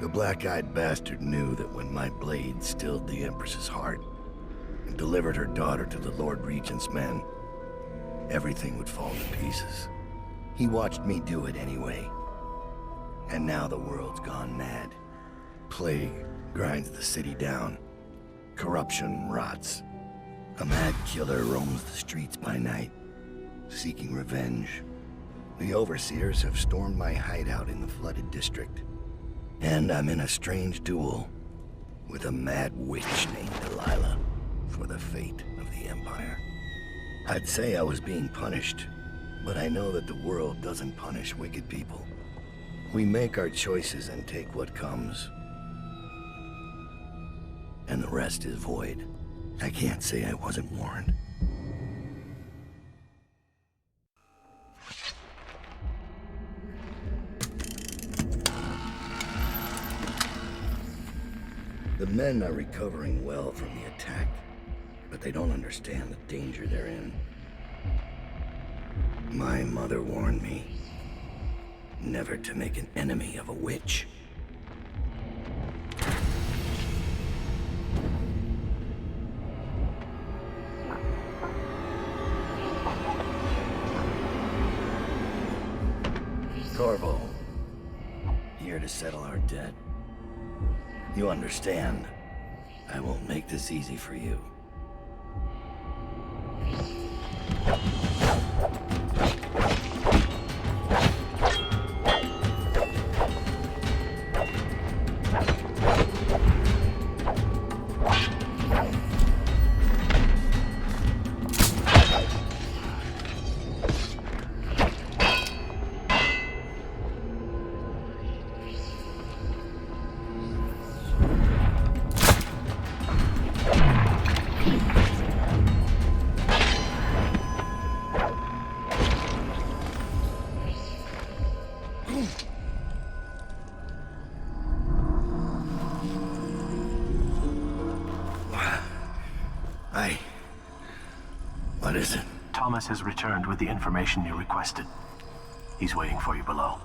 The black-eyed bastard knew that when my blade stilled the Empress's heart and delivered her daughter to the Lord Regent's men, everything would fall to pieces. He watched me do it anyway. And now the world's gone mad. Plague grinds the city down. Corruption rots. A mad killer roams the streets by night, seeking revenge. The overseers have stormed my hideout in the flooded district. And I'm in a strange duel with a mad witch named Delilah for the fate of the Empire. I'd say I was being punished, but I know that the world doesn't punish wicked people. We make our choices and take what comes. And the rest is void. I can't say I wasn't warned. The men are recovering well from the attack, but they don't understand the danger they're in. My mother warned me never to make an enemy of a witch. Corvo, here to settle our debt. You understand, I won't make this easy for you. What is it? Thomas has returned with the information you requested. He's waiting for you below.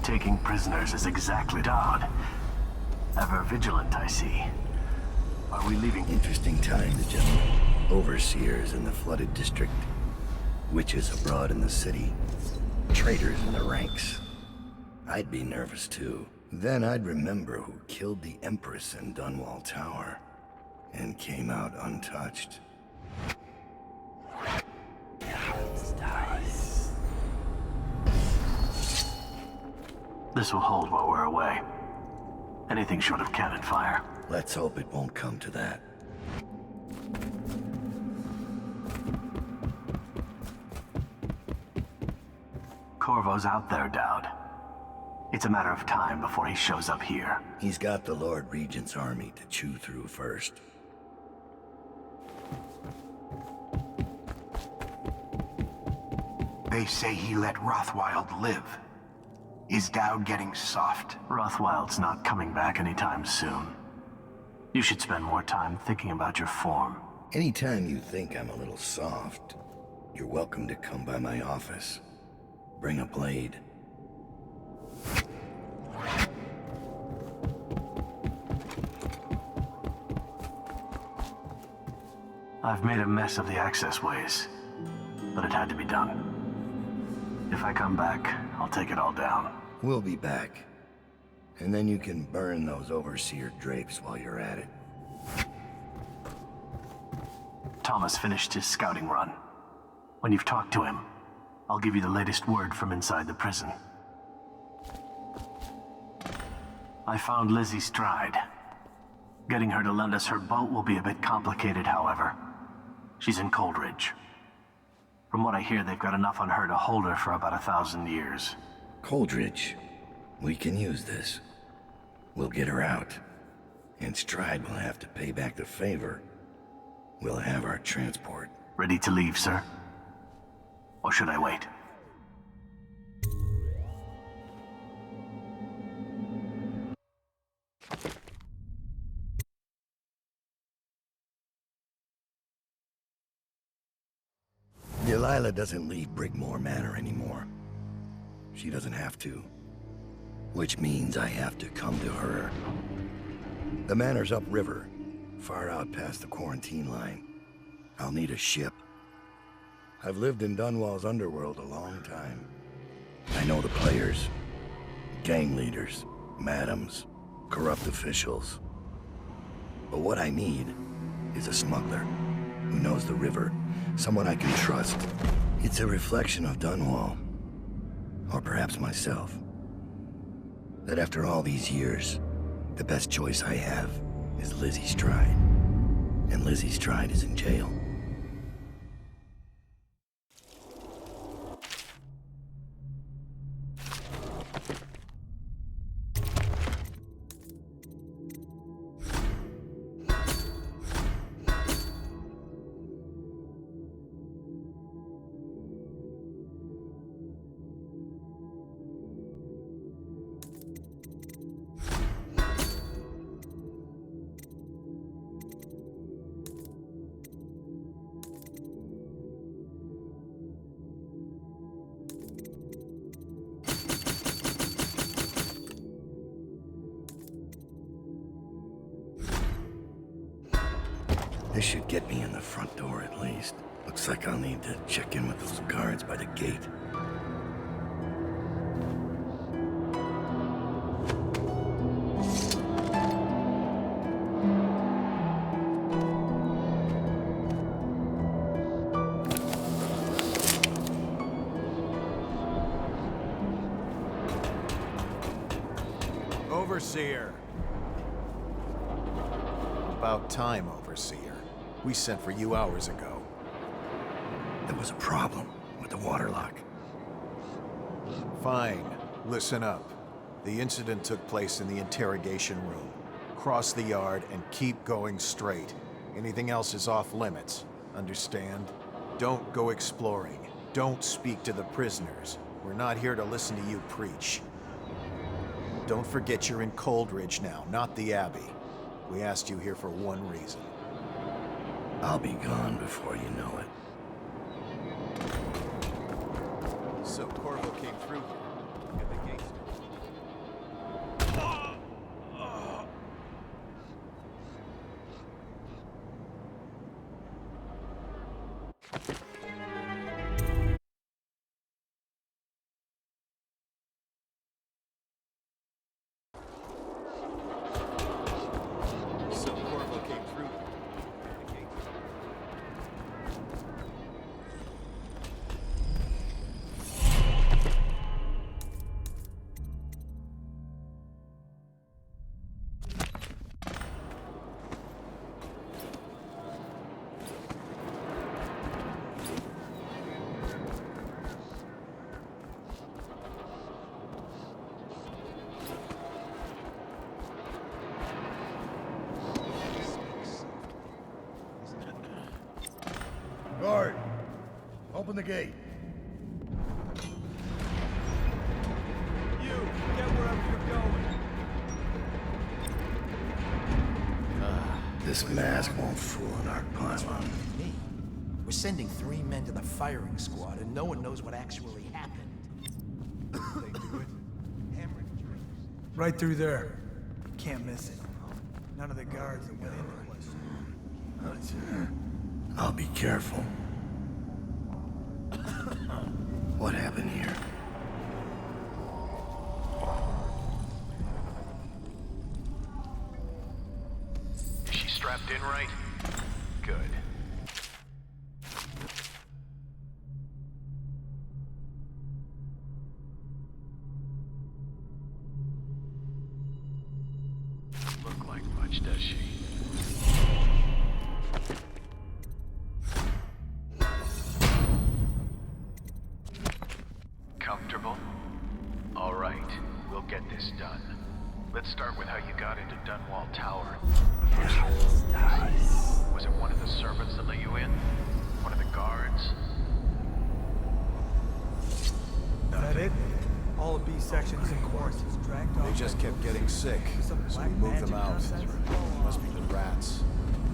Taking prisoners is exactly Dodd. Ever vigilant, I see. Are we leaving? Interesting times, gentlemen. Overseers in the flooded district. Witches abroad in the city. Traitors in the ranks. I'd be nervous too. Then I'd remember who killed the Empress in Dunwall Tower. And came out untouched. This will hold while we're away. Anything short of cannon fire. Let's hope it won't come to that. Corvo's out there, Dowd. It's a matter of time before he shows up here. He's got the Lord Regent's army to chew through first. They say he let Rothwild live. Is Dowd getting soft? Rothwild's not coming back anytime soon. You should spend more time thinking about your form. Anytime you think I'm a little soft, you're welcome to come by my office. Bring a blade. I've made a mess of the access ways, but it had to be done. If I come back, I'll take it all down. We'll be back. And then you can burn those overseer drapes while you're at it. Thomas finished his scouting run. When you've talked to him, I'll give you the latest word from inside the prison. I found Lizzie Stride. Getting her to lend us her boat will be a bit complicated, however. She's in Coldridge. From what I hear, they've got enough on her to hold her for about 1,000 years. Coldridge. We can use this. We'll get her out. And Stride will have to pay back the favor. We'll have our transport. Ready to leave, sir? Or should I wait? Delilah doesn't leave Brigmore Manor anymore. She doesn't have to. Which means I have to come to her. The manor's upriver, far out past the quarantine line. I'll need a ship. I've lived in Dunwall's underworld a long time. I know the players, gang leaders, madams, corrupt officials. But what I need is a smuggler who knows the river, someone I can trust. It's a reflection of Dunwall, or perhaps myself. That after all these years, the best choice I have is Lizzie Stride. And Lizzie Stride is in jail. This should get me in the front door at least. Looks like I'll need to check in with those guards by the gate. Overseer. About time, Overseer. We sent for you hours ago. There was a problem with the waterlock. Fine. Listen up. The incident took place in the interrogation room. Cross the yard and keep going straight. Anything else is off limits. Understand? Don't go exploring. Don't speak to the prisoners. We're not here to listen to you preach. Don't forget you're in Coldridge now, not the Abbey. We asked you here for one reason. I'll be gone before you know it. So Corvo came through here, and the gates... So Corvo came through here, and the gates... Guard! Open the gate. You, get wherever you're going. This mask won't fool an Arc pylon. Me. We're sending 3 men to the firing squad, and no one knows what actually happened. They do it. Hemorrhage dreams. Right through there. Can't miss it. None of the guards that went in there. I'll be careful. What happened here? Is she strapped in right? Good. Look like much, does she? Comfortable? All right, we'll get this done. Let's start with how you got into Dunwall Tower. Was it one of the servants that let you in? One of the guards? Is that it? All of B sections in quarantine dragged off. They just kept getting sick, so we moved them out. Must be the rats,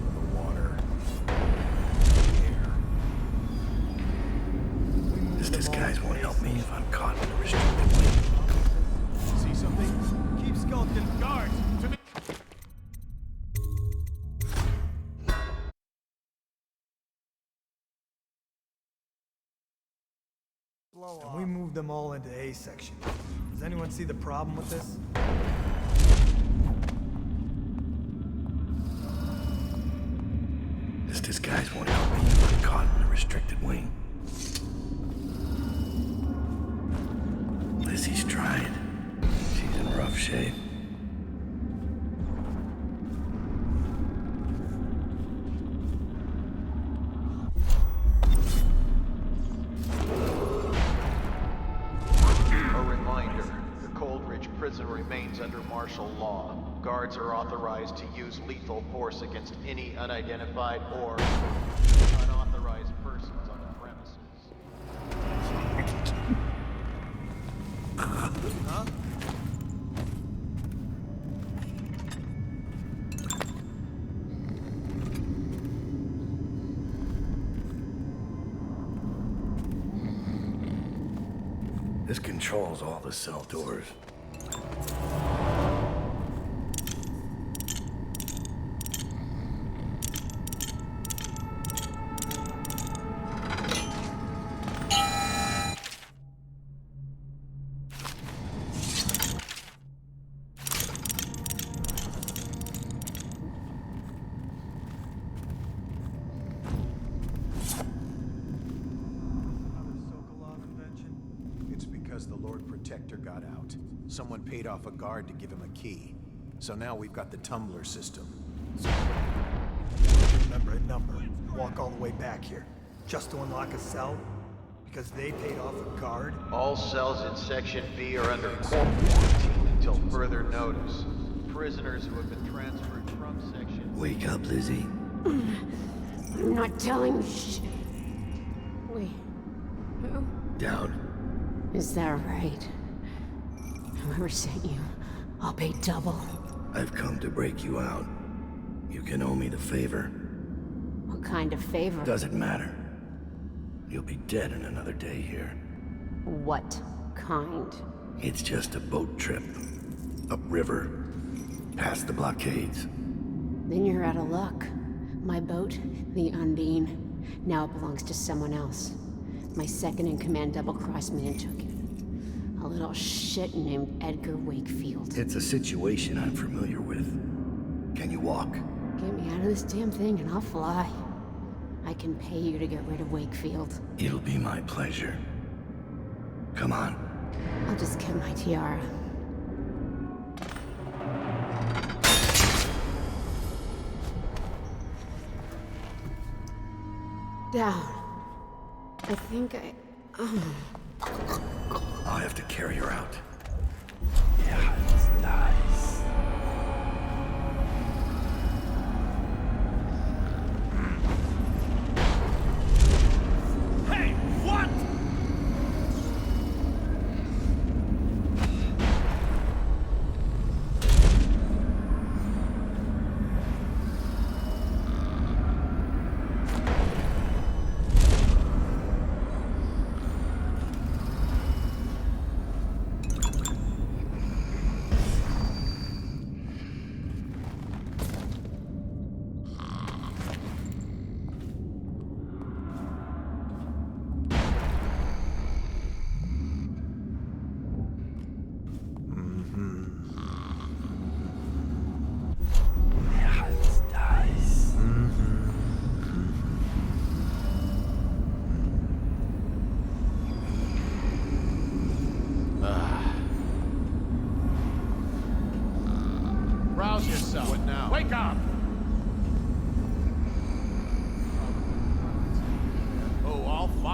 or the water, the air. This disguise won't help me if I'm caught in a restricted wing. See something? Keep skulking. Guards! To me! And we moved them all into A section. Does anyone see the problem with this? This disguise won't help me if I'm caught in a restricted wing. Lizzie Stride. She's in rough shape. Prison remains under martial law. Guards are authorized to use lethal force against any unidentified or unauthorized persons on the premises. Huh? This controls all the cell doors. It's because the Lord Protector got out. Someone paid off a guard to give him a key. So now we've got the tumbler system. Remember a number. Walk all the way back here. Just to unlock a cell? Because they paid off a guard? All cells in Section B are under quarantine until further notice. Prisoners who have been transferred from Section... Wake up, Lizzie. I'm not telling you shit. Wait. Who? Down. Is that right? Whoever sent you, I'll pay double. I've come to break you out. You can owe me the favor. What kind of favor? Doesn't matter. You'll be dead in another day here. What kind? It's just a boat trip. Upriver. Past the blockades. Then you're out of luck. My boat, the Undine, now belongs to someone else. My second-in-command double-crossed me and took it. A little shit named Edgar Wakefield. It's a situation I'm familiar with. Can you walk? Get me out of this damn thing and I'll fly. I can pay you to get rid of Wakefield. It'll be my pleasure. Come on. I'll just get my tiara. Down. I think I... I'll have to carry her out. Yeah, it's nice. Hey, what?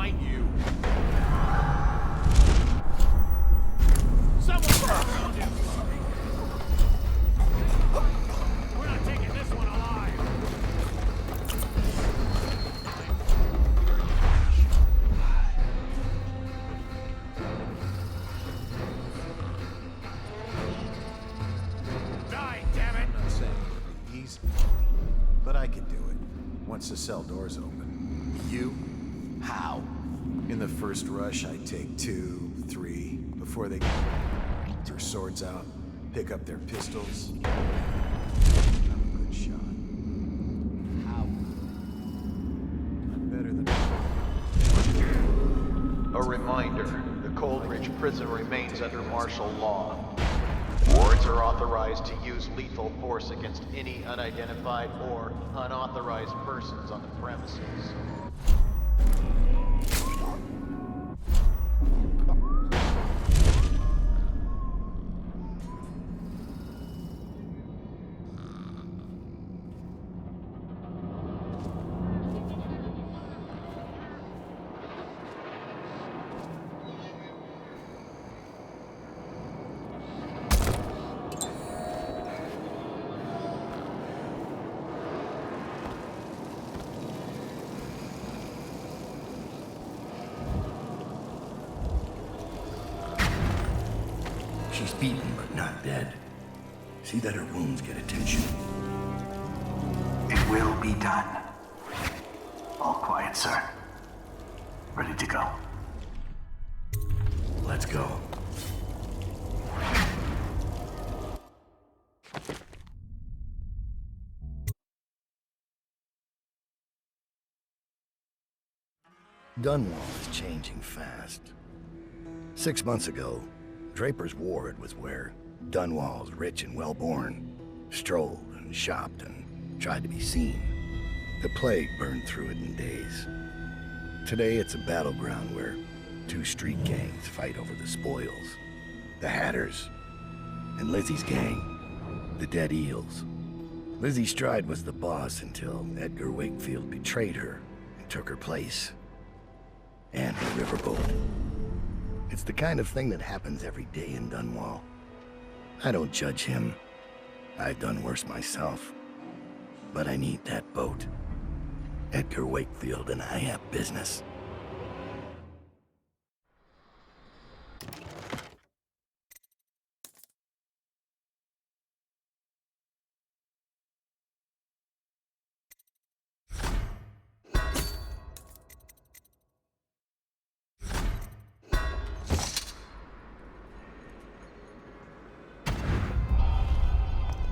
Behind you. Someone found him. We're not taking this one alive. Die, damn it! I'm not saying it'll be easy, but I can do it once the cell doors open. You? How? In the first rush, I take 2, 3 before they get their swords out, pick up their pistols. I'm a good shot. How? I'm better than. A reminder, the Coldridge prison remains under martial law. Wards are authorized to use lethal force against any unidentified or unauthorized persons on the premises. She's beaten, but not dead. See that her wounds get attention. It will be done. All quiet, sir. Ready to go. Let's go. Dunwall is changing fast. 6 months ago, Draper's Ward was where Dunwall's rich and well-born strolled and shopped and tried to be seen. The plague burned through it in days. Today it's a battleground where 2 street gangs fight over the spoils. The Hatters and Lizzie's gang, the Dead Eels. Lizzie Stride was the boss until Edgar Wakefield betrayed her and took her place. And the riverboat. It's the kind of thing that happens every day in Dunwall. I don't judge him. I've done worse myself. But I need that boat. Edgar Wakefield and I have business.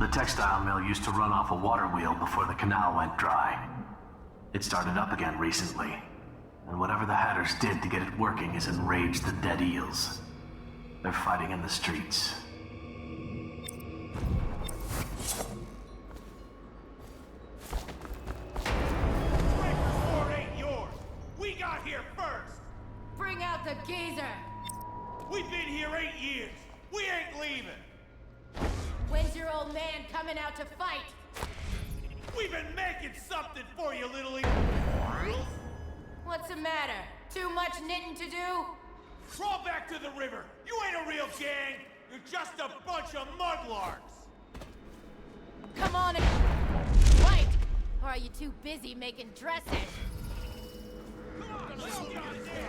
The textile mill used to run off a water wheel before the canal went dry. It started up again recently, and whatever the Hatters did to get it working has enraged the Dead Eels. They're fighting in the streets. Brigmore ain't yours. We got here first. Bring out the geezer! We've been here 8 years. We ain't leaving. When's your old man coming out to fight? We've been making something for you, little What's the matter? Too much knitting to do? Crawl back to the river. You ain't a real gang. You're just a bunch of mudlarks. Come on and fight! Or are you too busy making dresses? Come on, let's get in there.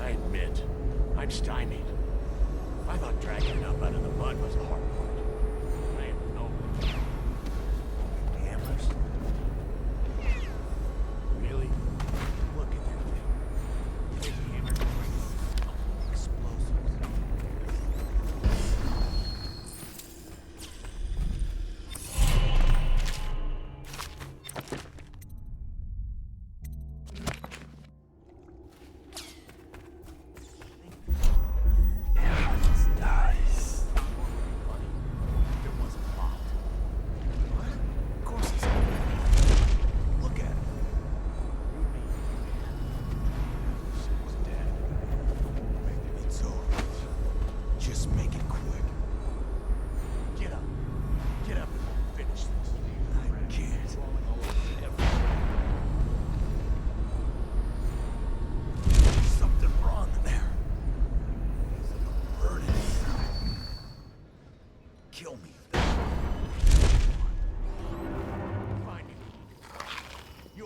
I admit, I'm stymied. I thought dragging it up out of the mud was the hard part. I am no... Hammers? Really? Look at that thing. Big hammer. Explosives.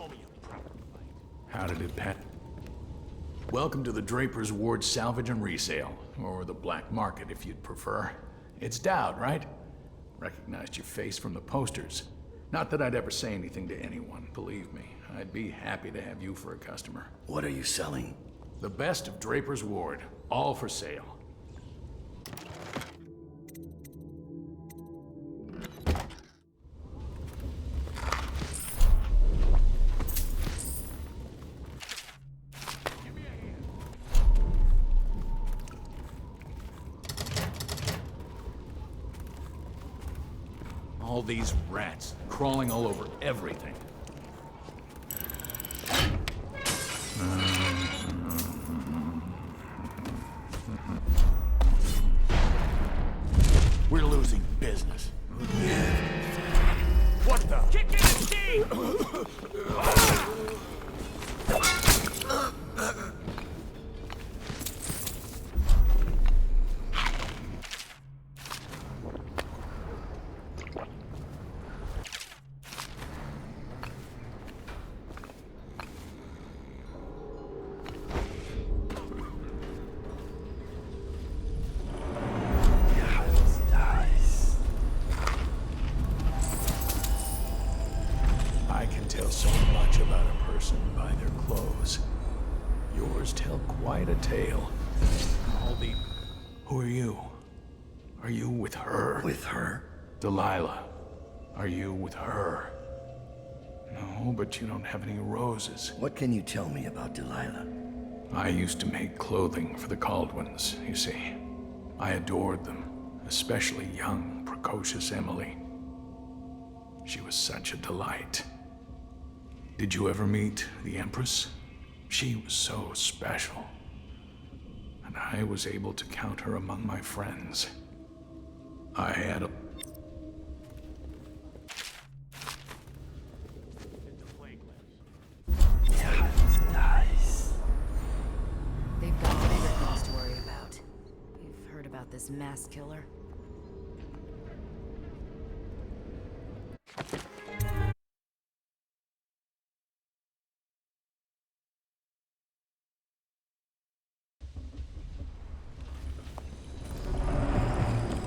Show me a proper fight. How did it pan? Welcome to the Draper's Ward Salvage and Resale, or the Black Market if you'd prefer. It's Dowd, right? Recognized your face from the posters. Not that I'd ever say anything to anyone, believe me. I'd be happy to have you for a customer. What are you selling? The best of Draper's Ward, all for sale. All these rats crawling all over everything. We're losing business. What the? Kick in his teeth! I can tell so much about a person by their clothes. Yours tell quite a tale. All the... Who are you? Are you with her? With her? Delilah. Are you with her? No, but you don't have any roses. What can you tell me about Delilah? I used to make clothing for the Caldwins, you see. I adored them, especially young, precocious Emily. She was such a delight. Did you ever meet the Empress? She was so special. And I was able to count her among my friends. I had a... They've got bigger things to worry about. You've heard about this mass killer?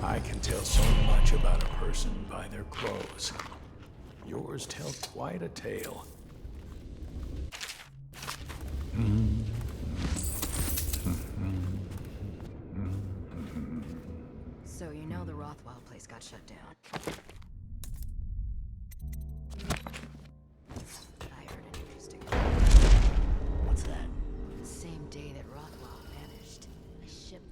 I can tell so much about a person by their clothes. Yours tell quite a tale. So you know the Rothwell place got shut down. But I heard an interesting... What's that? The same day that Rothwell vanished, a ship...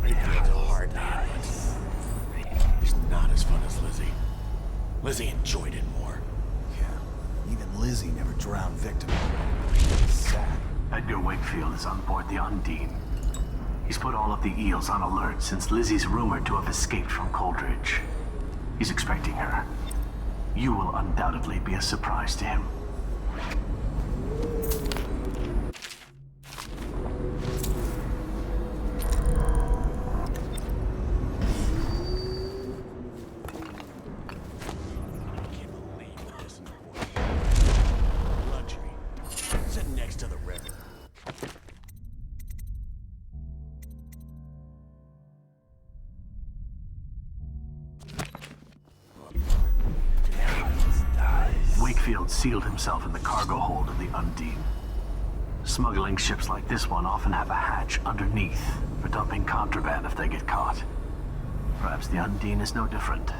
Brigmore's a hard man, but he's not as fun as Lizzie. Lizzie enjoyed it more. Yeah, even Lizzie never drowned victim. Sad. Edgar Wakefield is on board the Undine. He's put all of the eels on alert since Lizzie's rumored to have escaped from Coldridge. He's expecting her. You will undoubtedly be a surprise to him. I can't believe this in the port. Luxury. Sitting next to the river. Wakefield sealed himself in the cargo hold of the Undine. Smuggling ships like this one often have a hatch underneath for dumping contraband if they get caught. Perhaps the Undine is no different.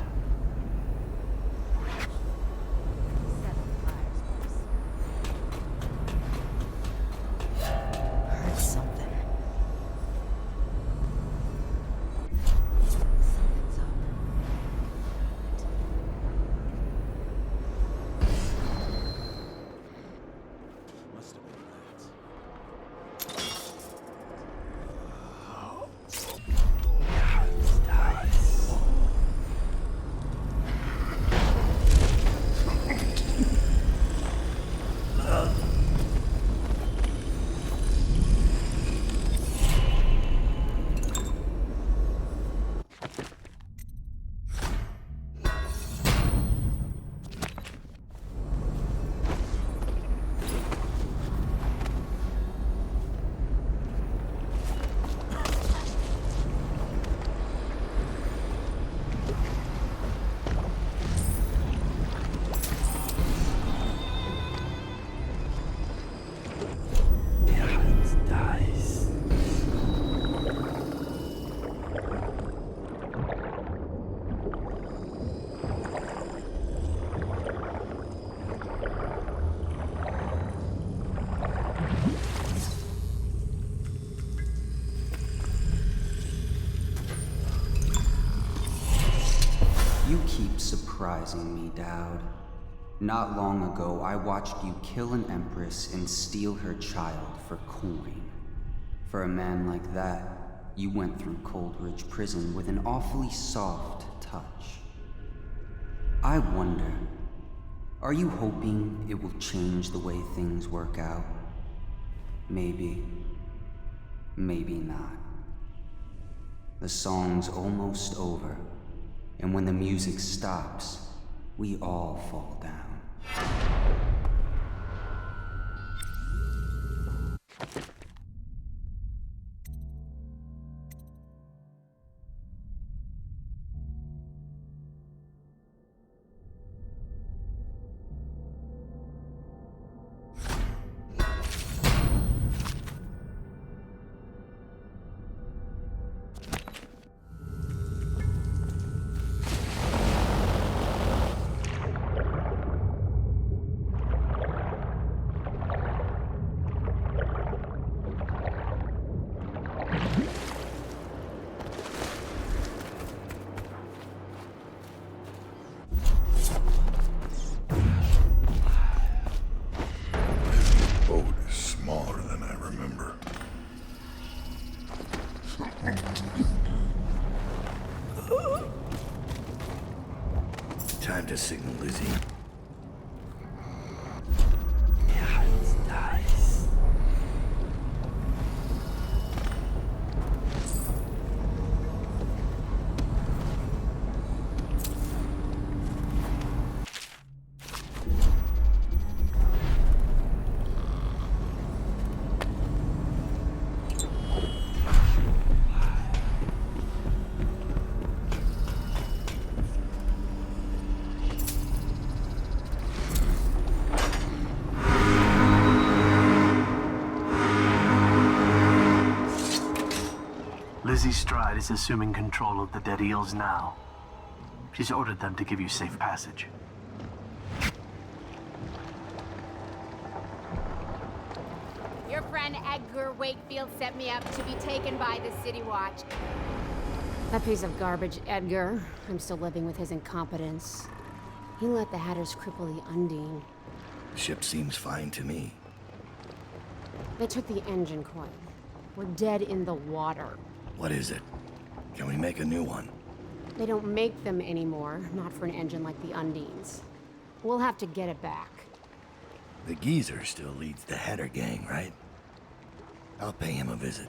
Heard something. Something's up. Must have been rats. You keep surprising me, Dowd. Not long ago, I watched you kill an empress and steal her child for coin. For a man like that, you went through Coldridge Prison with an awfully soft touch. I wonder, are you hoping it will change the way things work out? Maybe. Maybe not. The song's almost over, and when the music stops, we all fall down. Time to signal Lizzie. Yeah, it's nice. Lizzie Stride is assuming control of the Dead Eels now. She's ordered them to give you safe passage. Your friend Edgar Wakefield set me up to be taken by the City Watch. That piece of garbage, Edgar. I'm still living with his incompetence. He let the Hatters cripple the Undine. Ship seems fine to me. They took the engine coil. We're dead in the water. What is it? Can we make a new one? They don't make them anymore, not for an engine like the Undine's. We'll have to get it back. The geezer still leads the Hatter gang, right? I'll pay him a visit.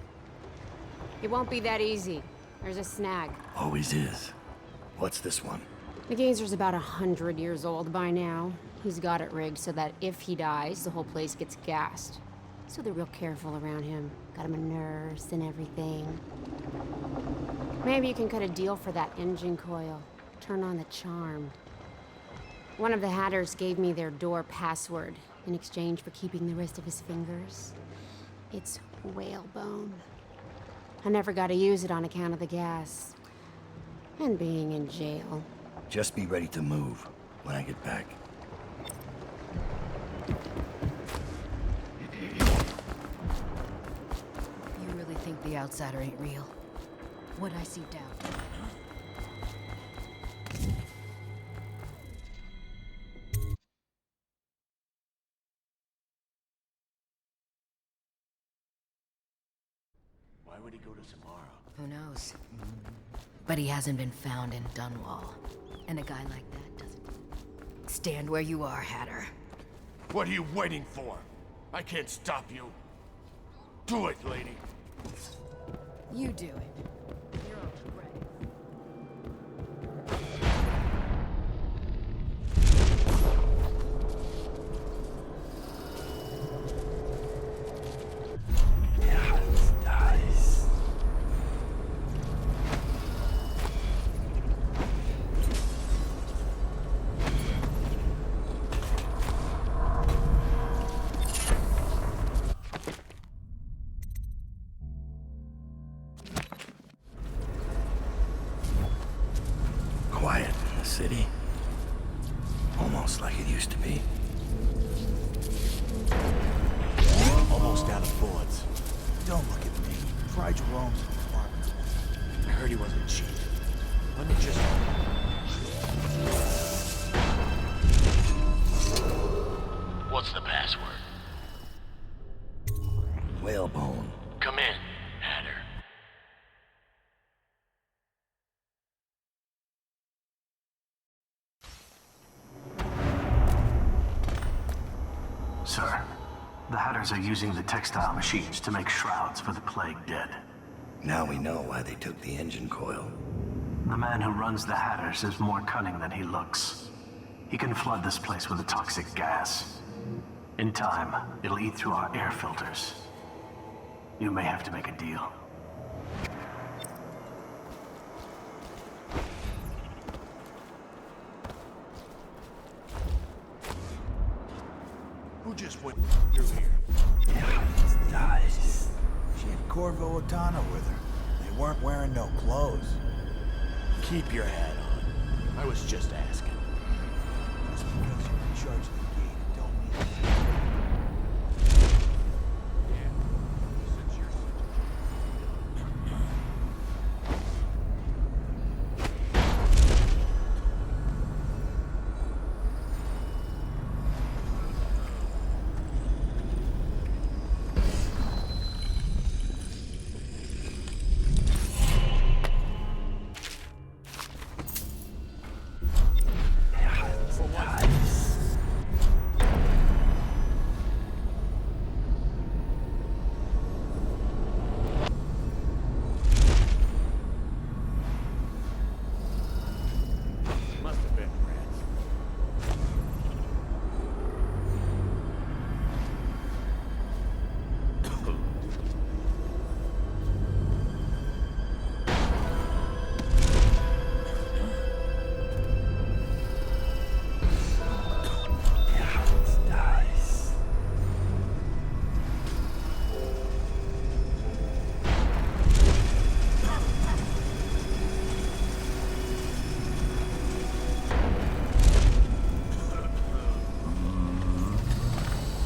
It won't be that easy. There's a snag. Always is. What's this one? The geezer's about 100 years old by now. He's got it rigged so that if he dies, the whole place gets gassed. So they're real careful around him. Got him a nurse and everything. Maybe you can cut a deal for that engine coil. Turn on the charm. One of the Hatters gave me their door password in exchange for keeping the rest of his fingers. It's whalebone. I never got to use it on account of the gas. And being in jail. Just be ready to move when I get back. You really think the outsider ain't real? What I see down. Why would he go to Samara? Who knows? But he hasn't been found in Dunwall. And a guy like that doesn't... Stand where you are, Hatter. What are you waiting for? I can't stop you. Do it, lady. You do it. Quiet in the city. Almost like it used to be. Almost out of bullets. Don't look at me. Try Jerome's apartment. I heard he wasn't cheap. Let me just... What's the password? Whalebone. Come in, Hatter. Sir, the Hatters are using the textile machines to make shrouds for the plague dead. Now we know why they took the engine coil. The man who runs the Hatters is more cunning than he looks. He can flood this place with a toxic gas. In time, it'll eat through our air filters. You may have to make a deal. Who just went through here? Nice. She had Corvo Otana with her. They weren't wearing no clothes. Keep your hat on. I was just asking. Just because you're in charge of the gate, it don't mean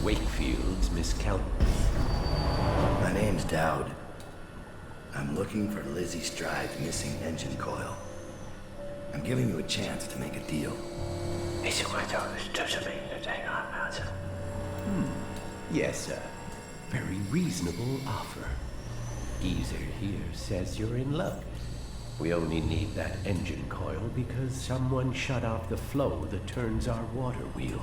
Wakefield's miscount. My name's Dowd. I'm looking for Lizzie Stride's missing engine coil. I'm giving you a chance to make a deal. Yes, sir. Very reasonable offer. Geezer here says you're in luck. We only need that engine coil because someone shut off the flow that turns our water wheel.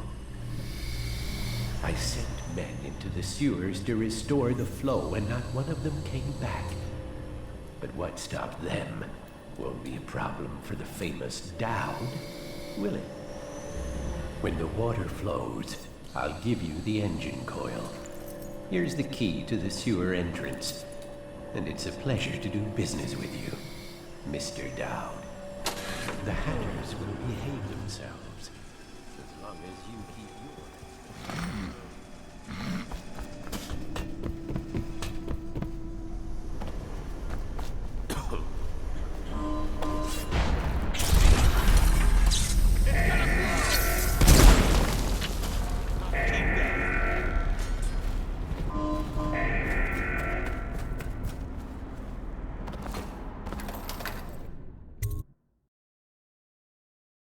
I sent men into the sewers to restore the flow, and not one of them came back. But what stopped them won't be a problem for the famous Dowd, will it? When the water flows, I'll give you the engine coil. Here's the key to the sewer entrance, and it's a pleasure to do business with you, Mr. Dowd. The Hatters will behave themselves.